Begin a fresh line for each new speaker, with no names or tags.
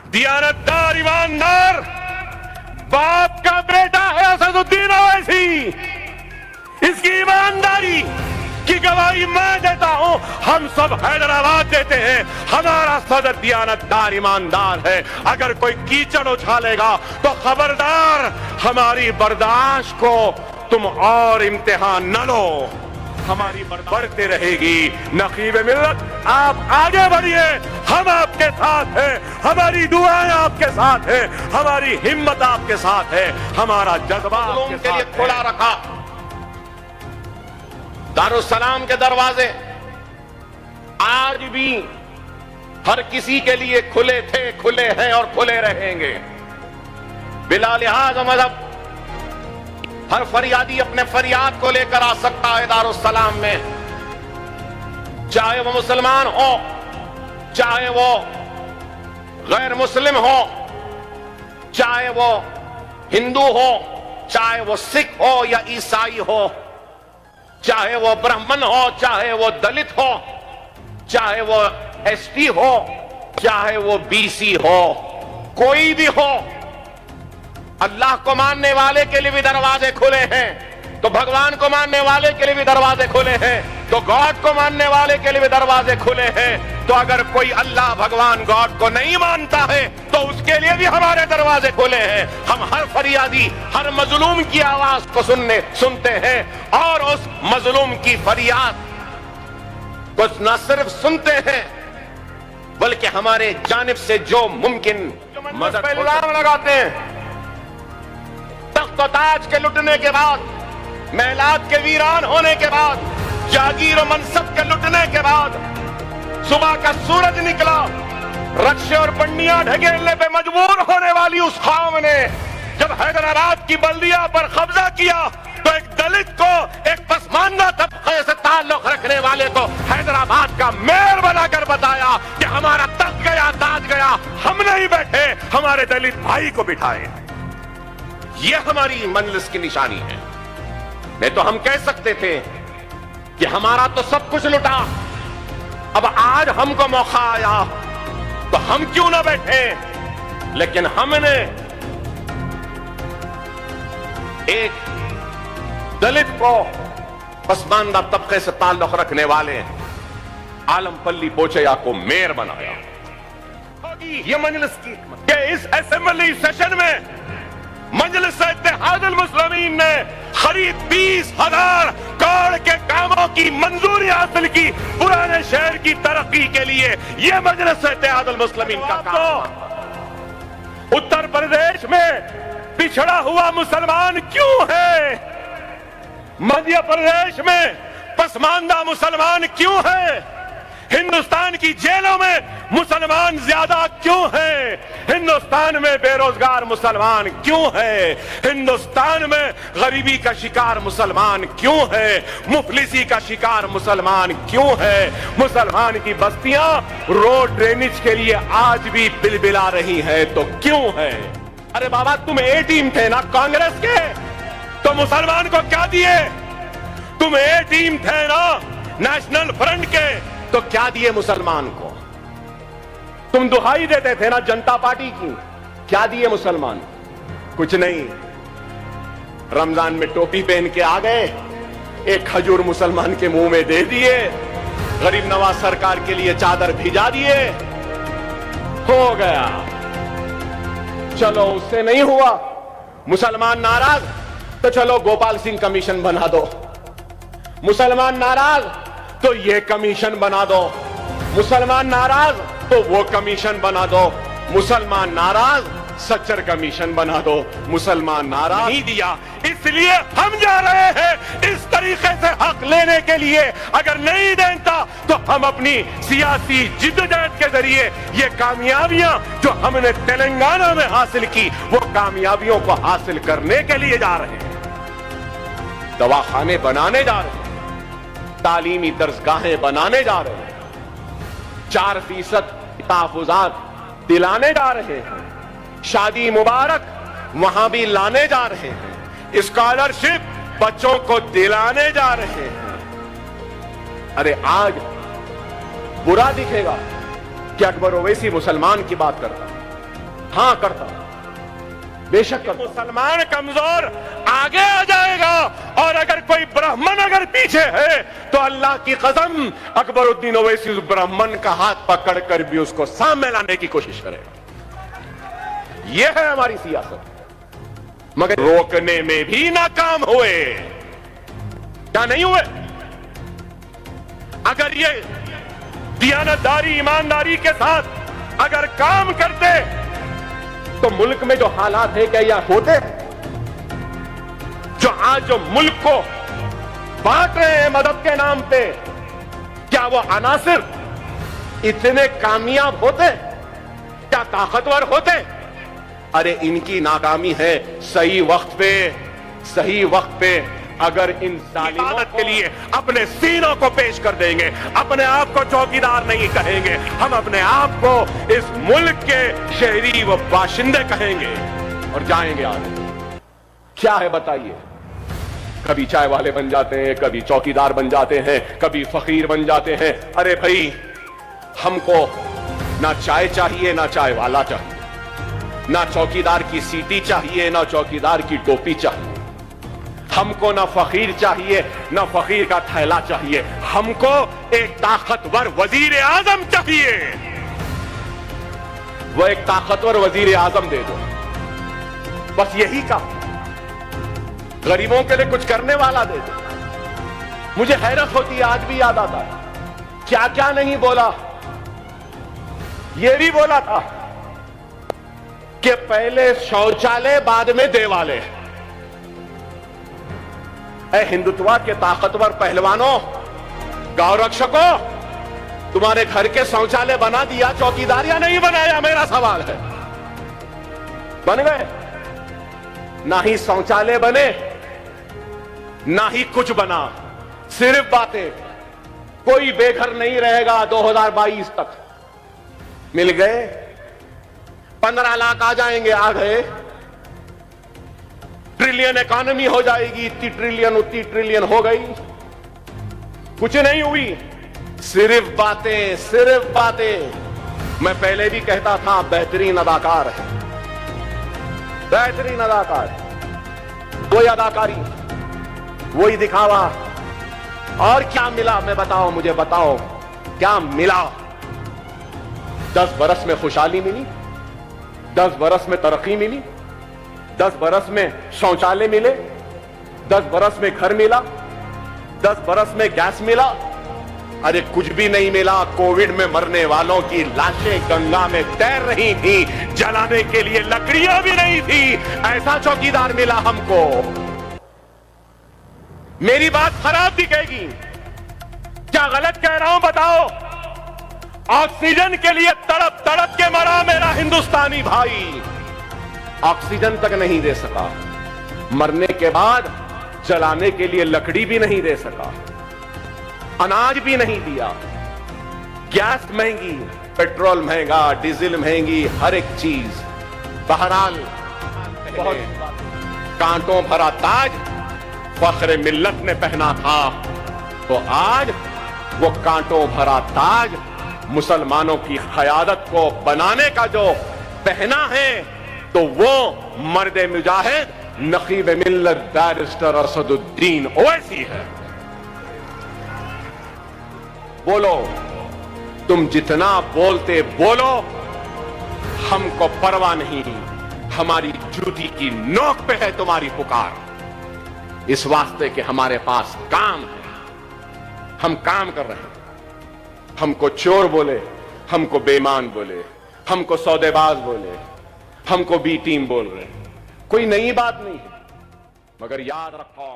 दियानतदार ईमानदार बाप का बेटा है असदुद्दीन ओवैसी। इसकी ईमानदारी की गवाही मैं देता हूं, हम सब हैदराबाद देते हैं। हमारा सदर दियानतदार ईमानदार है। अगर कोई कीचड़ उछालेगा तो खबरदार, हमारी बर्दाश्त को तुम और इम्तिहान न लो। हमारी बढ़ते रहेगी। नकीब मिल्लत, आप आगे बढ़िए, हम आपके साथ हैं। हमारी दुआएं आपके साथ हैं, हमारी हिम्मत आपके साथ है, हमारा जज्बा
के लिए खुला रखा। दारुस्सलाम के दरवाजे आज भी हर किसी के लिए खुले थे, खुले हैं और खुले रहेंगे। बिला लिहाज मजहब हर फरियादी अपने फरियाद को लेकर आ सकता है दारुस्सलाम में, चाहे वो मुसलमान हो, चाहे वो गैर मुस्लिम हो, चाहे वो हिंदू हो, चाहे वो सिख हो या ईसाई हो, चाहे वो ब्राह्मण हो, चाहे वो दलित हो, चाहे वो एसटी हो, चाहे वो बीसी हो, कोई भी हो। अल्लाह को मानने वाले के लिए भी दरवाजे खुले हैं, तो भगवान को मानने वाले के लिए भी दरवाजे खुले हैं, तो गॉड को मानने वाले के लिए भी दरवाजे खुले हैं। तो अगर कोई अल्लाह भगवान गॉड को नहीं मानता है तो उसके लिए भी हमारे दरवाजे खुले हैं। हम हर फरियादी, हर मजलूम की आवाज को सुनते हैं और उस मजलूम की फरियाद को न सिर्फ सुनते हैं बल्कि हमारे जानिब से जो मुमकिन मदद पे इल्जाम लगाते हैं। तख्त और ताज के लुटने के बाद, महलात के वीरान होने के बाद, जागीर और मनसब के लुटने के बाद, सुबह का सूरज निकला, रक्षे और बंडियां ढकेलने पे मजबूर होने वाली उस कौम ने जब हैदराबाद की बल्दिया पर कब्जा किया तो एक दलित को, एक पसमानदा तबके से ताल्लुक रखने वाले को हैदराबाद का मेयर बनाकर बताया कि हमारा तख्त गया, ताज गया, हम नहीं बैठे, हमारे दलित भाई को बिठाए। यह हमारी मंजिल की निशानी है। नहीं तो हम कह सकते थे कि हमारा तो सब कुछ लुटा, अब आज हमको मौका आया तो हम क्यों ना बैठे। लेकिन हमने एक दलित को, पसमानदा तबके से ताल्लुक रखने वाले आलमपल्ली बोचैया को मेयर बनाया। यह मजलिस की कि इस असेंबली सेशन में मजलिस इत्तेहादुल मुस्लिमीन ने करीब 20,000 करोड़ के कामों की मंजूरी हासिल की पुराने शहर की तरक्की के लिए। यह मजलिस इत्तेहादुल मुस्लिमीन का काम। उत्तर प्रदेश में पिछड़ा हुआ मुसलमान क्यों है? मध्य प्रदेश में पसमानदा मुसलमान क्यों है? हिंदुस्तान की जेलों में मुसलमान ज्यादा क्यों हैं? हिंदुस्तान में बेरोजगार मुसलमान क्यों है? हिंदुस्तान में गरीबी का शिकार मुसलमान क्यों है? मुफलिसी का शिकार मुसलमान क्यों है? मुसलमान की बस्तियां रोड ड्रेनेज के लिए आज भी बिलबिला रही हैं, तो क्यों है? अरे बाबा, तुम ए टीम थे ना कांग्रेस के, तो मुसलमान को क्या दिए? तुम ए टीम थे ना नेशनल फ्रंट के, तो क्या दिए मुसलमान को? तुम दुहाई देते थे ना जनता पार्टी की, क्या दिए मुसलमान? कुछ नहीं। रमजान में टोपी पहन के आ गए, एक खजूर मुसलमान के मुंह में दे दिए, गरीब नवाज सरकार के लिए चादर भिजा दिए, हो गया। चलो उससे नहीं हुआ, मुसलमान नाराज तो चलो गोपाल सिंह कमीशन बना दो, मुसलमान नाराज तो ये कमीशन बना दो, मुसलमान नाराज तो वो कमीशन बना दो, मुसलमान नाराज सच्चर कमीशन बना दो, मुसलमान नाराज नहीं दिया। इसलिए हम जा रहे हैं इस तरीके से हक लेने के लिए। अगर नहीं देता तो हम अपनी सियासी जिद्दोजहद के जरिए ये कामयाबियां जो हमने तेलंगाना में हासिल की, वो कामयाबियों को हासिल करने के लिए जा रहे हैं। दवाखाने बनाने जा रहे हैं, तालीमी दर्सगाहें बनाने जा रहे हैं, 4% तहफुजात दिलाने जा रहे हैं, शादी मुबारक वहां भी लाने जा रहे हैं, स्कॉलरशिप बच्चों को दिलाने जा रहे हैं। अरे आज बुरा दिखेगा कि अकबर ओवैसी मुसलमान की बात करता? हां करता, बेशक करता।
मुसलमान कमजोर आगे आ जाएगा, और अगर कोई ब्राह्मण अगर पीछे है तो अल्लाह की कसम अकबरुद्दीन ओवैसी उस ब्राह्मण का हाथ पकड़कर भी उसको सामने लाने की कोशिश करेगा। यह है हमारी सियासत। मगर रोकने में भी नाकाम हुए, क्या नहीं हुए? अगर ये दियानतदारी ईमानदारी के साथ अगर काम करते तो मुल्क में जो हालात है क्या यह होते? जो आज जो मुल्क को बांट रहे हैं मदद के नाम पे, क्या वो अनासिर इतने कामयाब होते? क्या ताकतवर होते? अरे इनकी नाकामी है सही वक्त पे अगर इन जालिमों के लिए अपने सीनों को पेश कर देंगे, अपने आप को चौकीदार नहीं कहेंगे, हम अपने आप को इस मुल्क के शहरी व बाशिंदे कहेंगे और जाएंगे आगे। क्या है बताइए? कभी चाय वाले बन जाते हैं, कभी चौकीदार बन जाते हैं, कभी फकीर बन जाते हैं। अरे भाई, हमको ना चाय चाहिए ना चाय वाला चाहिए, ना चौकीदार की सीटी चाहिए ना चौकीदार की टोपी चाहिए, हमको ना फकीर चाहिए ना फकीर का थैला चाहिए, हमको एक ताकतवर वजीर आजम चाहिए। वो एक ताकतवर वजीर आजम दे दो, बस यही काम। गरीबों के लिए कुछ करने वाला दे दो। मुझे हैरत होती है, आज भी याद आता है क्या क्या नहीं बोला। यह भी बोला था कि पहले शौचालय बाद में देवालय। ऐ हिंदुत्व के ताकतवर पहलवानों, गौरक्षकों, तुम्हारे घर के शौचालय बना दिया, चौकीदार या नहीं बनाया? मेरा सवाल है। बन गए? ना ही शौचालय बने ना ही कुछ बना, सिर्फ बातें। कोई बेघर नहीं रहेगा 2022 तक। मिल गए? 15 लाख आ जाएंगे, आ गए। ट्रिलियन इकॉनमी हो जाएगी, इतनी ट्रिलियन उतनी ट्रिलियन हो गई। कुछ नहीं हुई, सिर्फ बातें, सिर्फ बातें। मैं पहले भी कहता था बेहतरीन अदाकार है, बेहतरीन अदाकार। वही अदाकारी, वही दिखावा। और क्या मिला? मैं बताओ, मुझे बताओ क्या मिला? 10 बरस में खुशहाली मिली, 10 बरस में तरक्की मिली, 10 बरस में शौचालय मिले, 10 बरस में घर मिला, 10 बरस में गैस मिला। अरे कुछ भी नहीं मिला। कोविड में मरने वालों की लाशें गंगा में तैर रही थी, जलाने के लिए लकड़ियां भी नहीं थी। ऐसा चौकीदार मिला हमको। मेरी बात खराब दिखेगी, क्या गलत कह रहा हूं बताओ? ऑक्सीजन के लिए तड़प तड़प के मरा मेरा हिंदुस्तानी भाई, ऑक्सीजन तक नहीं दे सका। मरने के बाद जलाने के लिए लकड़ी भी नहीं दे सका, अनाज भी नहीं दिया। गैस महंगी, पेट्रोल महंगा, डीजल महंगी, हर एक चीज। बहरहाल बहुत कांटों भरा ताज फख्र मिल्लत ने पहना था, तो आज वो कांटों भरा ताज मुसलमानों की क़यादत को बनाने का जो पहना है, तो वो मर्द मुजाहिद नकीब मिल्लत बैरिस्टर असदुद्दीन ओवैसी है। बोलो, तुम जितना बोलते बोलो, हमको परवाह नहीं। हमारी जूती की नोक पे है तुम्हारी पुकार, इस वास्ते कि हमारे पास काम है, हम काम कर रहे हैं। हमको चोर बोले, हमको बेईमान बोले, हमको सौदेबाज बोले, हमको बी टीम बोल रहे हैं, कोई नई बात नहीं है। मगर याद रखो,